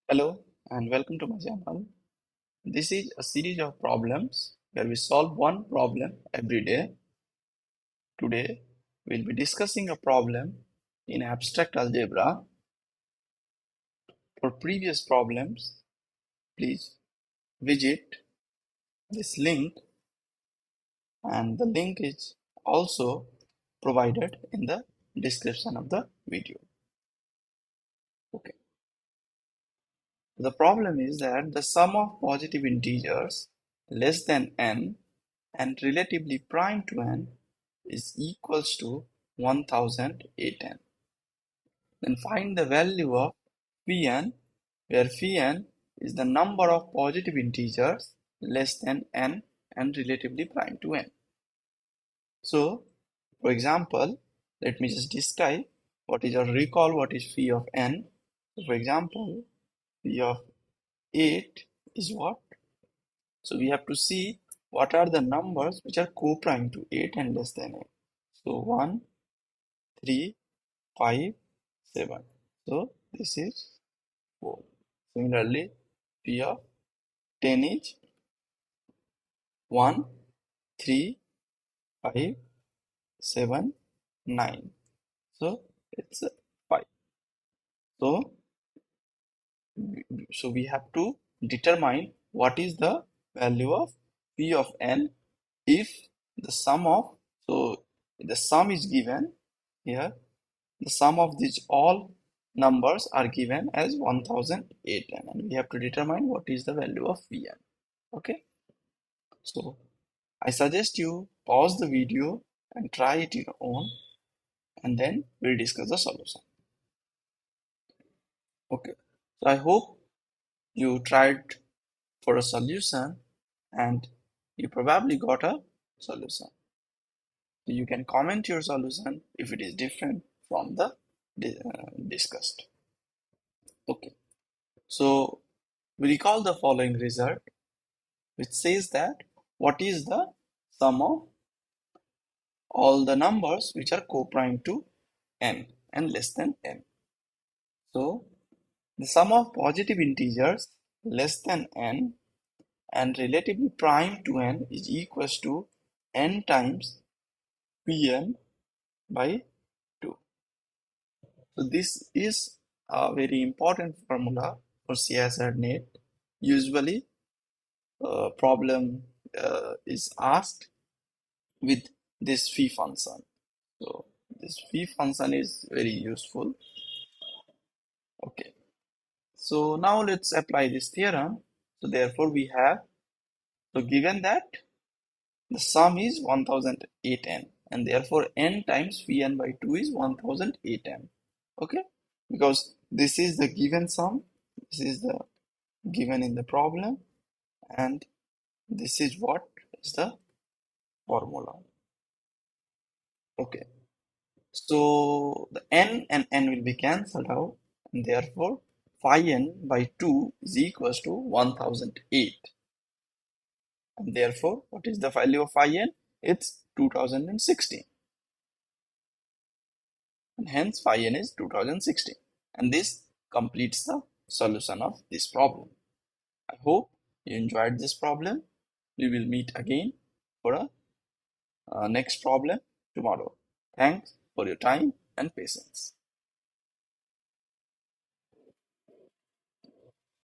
Hello and welcome to my channel. This is a series of problems where we solve one problem every day. Today we'll be discussing a problem in abstract algebra. For previous problems, please visit this link, and the link is also provided in the description of the video. Okay. The problem is that the sum of positive integers less than n and relatively prime to n is equals to 1008n. Then find the value of Pn, where Pn is the number of positive integers less than n and relatively prime to n. So, for example, let me just describe what is or recall what is phi of n. So, for example, phi of 8 is what? So we have to see what are the numbers which are coprime to 8 and less than 8. So 1, 3, 5, 7. So this is 4. Similarly, P of 10 is 1, 3, 5, 7, 9. So it's 5. So, so we have to determine what is the value of P of n if the sum of, so the sum is given here, the sum of these all numbers are given as 1008, and we have to determine what is the value of Vn. Okay, so I suggest you pause the video and try it your own, and then we'll discuss the solution. Okay, so I hope you tried for a solution and you probably got a solution. So you can comment your solution if it is different from the discussed. Okay, so we recall the following result, which says that what is the sum of all the numbers which are coprime to n and less than n. So the sum of positive integers less than n and relatively prime to n is equals to n times Pn by 2. So this is a very important formula for CSIR NET. Usually problem is asked with this phi function. So this phi function is very useful. Okay. So now let's apply this theorem. So therefore we have, so given that the sum is 1008n and therefore n times Vn by 2 is 1008n. Okay. Because this is the given sum. This is the given in the problem, and this is what is the formula. Okay. So the n and n will be cancelled out, and therefore phi n by 2 is equals to 1008. And therefore, what is the value of phi n? It's 2016. And hence phi n is 2016. And this completes the solution of this problem. I hope you enjoyed this problem. We will meet again for a next problem tomorrow. Thanks for your time and patience.